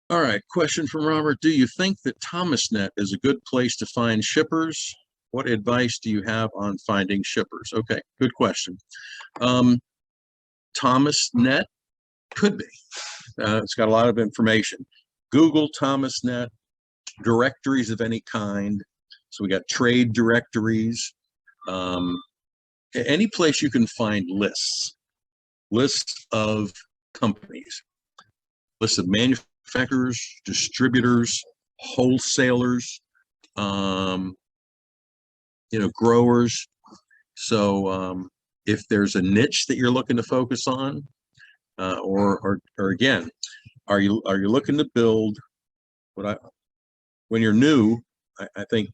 All right, question from Robert. Do you think that Thomasnet is a good place to find shippers? What advice do you have on finding shippers? Okay, good question. Thomasnet could be. It's got a lot of information. Google Thomasnet, directories of any kind. So we got trade directories. Any place you can find lists of companies, lists of manufacturers, distributors, wholesalers, growers. So if there's a niche that you're looking to focus on, or again, are you looking to build when you're new? I think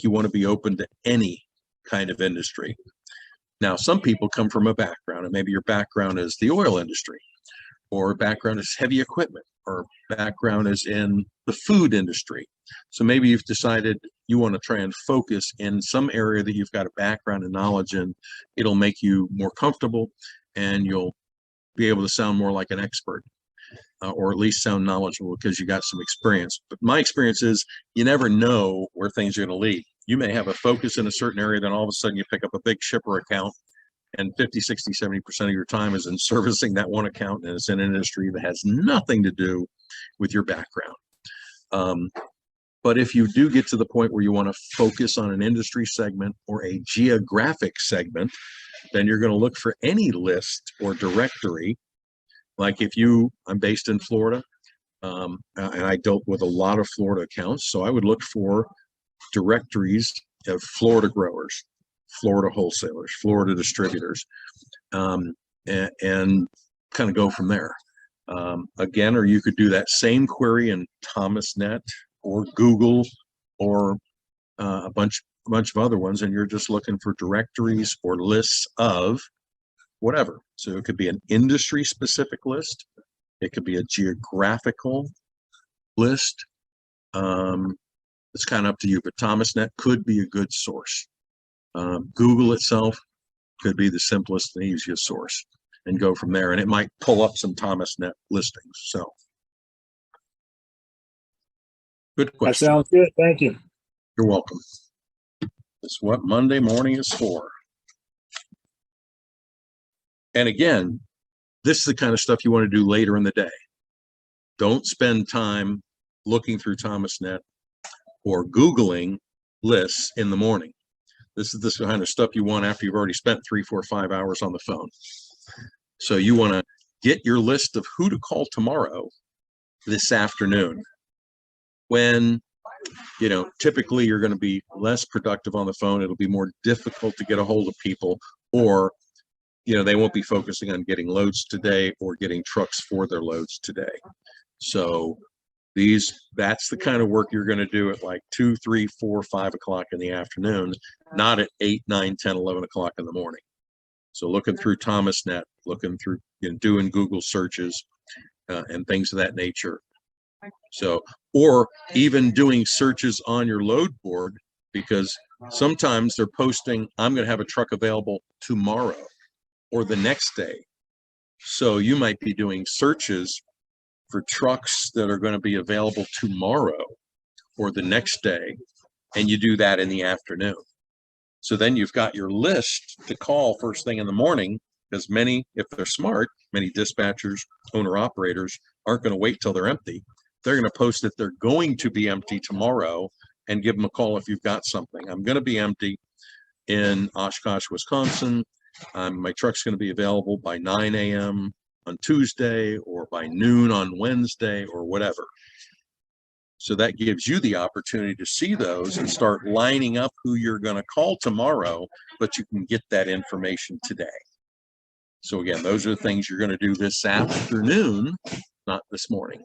you want to be open to any kind of industry. Now, some people come from a background, and maybe your background is the oil industry, or background is heavy equipment, or background is in the food industry. So maybe you've decided you want to try and focus in some area that you've got a background and knowledge in. It'll make you more comfortable, and you'll be able to sound more like an expert, or at least sound knowledgeable because you got some experience. But my experience is you never know where things are going to lead. You may have a focus in a certain area, then all of a sudden you pick up a big shipper account, and 50, 60, 70% of your time is in servicing that one account, and it's in an industry that has nothing to do with your background. But if you do get to the point where you want to focus on an industry segment or a geographic segment, then you're going to look for any list or directory. Like I'm based in Florida, and I dealt with a lot of Florida accounts, so I would look for directories of Florida growers, Florida wholesalers, Florida distributors, and kind of go from there. Again, or you could do that same query in Thomasnet or Google or a bunch of other ones, and you're just looking for directories or lists of whatever. So it could be an industry specific list. It could be a geographical list. It's kind of up to you, but Thomasnet could be a good source. Google itself could be the simplest and easiest source, and go from there. And it might pull up some Thomasnet listings. So good question. That sounds good. Thank you. You're welcome. That's what Monday morning is for. And again, this is the kind of stuff you want to do later in the day. Don't spend time looking through Thomasnet or Googling lists in the morning. This is the kind of stuff you want after you've already spent 3, 4, 5 hours on the phone. So you want to get your list of who to call tomorrow this afternoon, when typically you're going to be less productive on the phone. It'll be more difficult to get a hold of people, or they won't be focusing on getting loads today or getting trucks for their loads today. So that's the kind of work you're going to do at like 2, 3, 4, 5 o'clock in the afternoon, not at 8, 9, 10, 11 o'clock in the morning. So looking through Thomasnet, looking through, doing Google searches and things of that nature. So, or even doing searches on your load board, because sometimes they're posting, I'm going to have a truck available tomorrow or the next day. So you might be doing searches for trucks that are going to be available tomorrow or the next day, and you do that in the afternoon. So then you've got your list to call first thing in the morning, because if they're smart, many dispatchers, owner operators aren't going to wait till they're empty. They're going to post that they're going to be empty tomorrow and give them a call if you've got something. I'm going to be empty in Oshkosh, Wisconsin. My truck's going to be available by 9 a.m. on Tuesday or by noon on Wednesday or whatever. So that gives you the opportunity to see those and start lining up who you're going to call tomorrow, but you can get that information today. So again, those are the things you're going to do this afternoon, not this morning.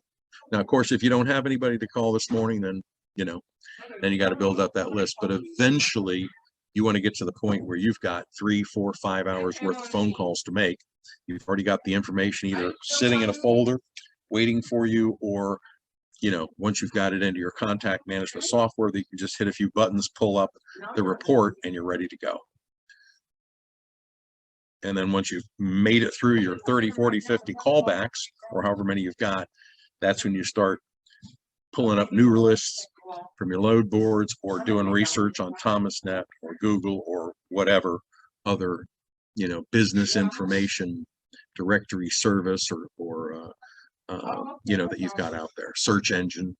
Now, of course, if you don't have anybody to call this morning, then you got to build up that list. But eventually you want to get to the point where you've got 3, 4, 5 hours worth of phone calls to make. You've already got the information either sitting in a folder waiting for you, or once you've got it into your contact management software that you can just hit a few buttons, pull up the report, and you're ready to go. And then once you've made it through your 30, 40, 50 callbacks, or however many you've got, that's when you start pulling up new lists from your load boards, or doing research on ThomasNet or Google or whatever other, business information directory service or that you've got out there, search engine.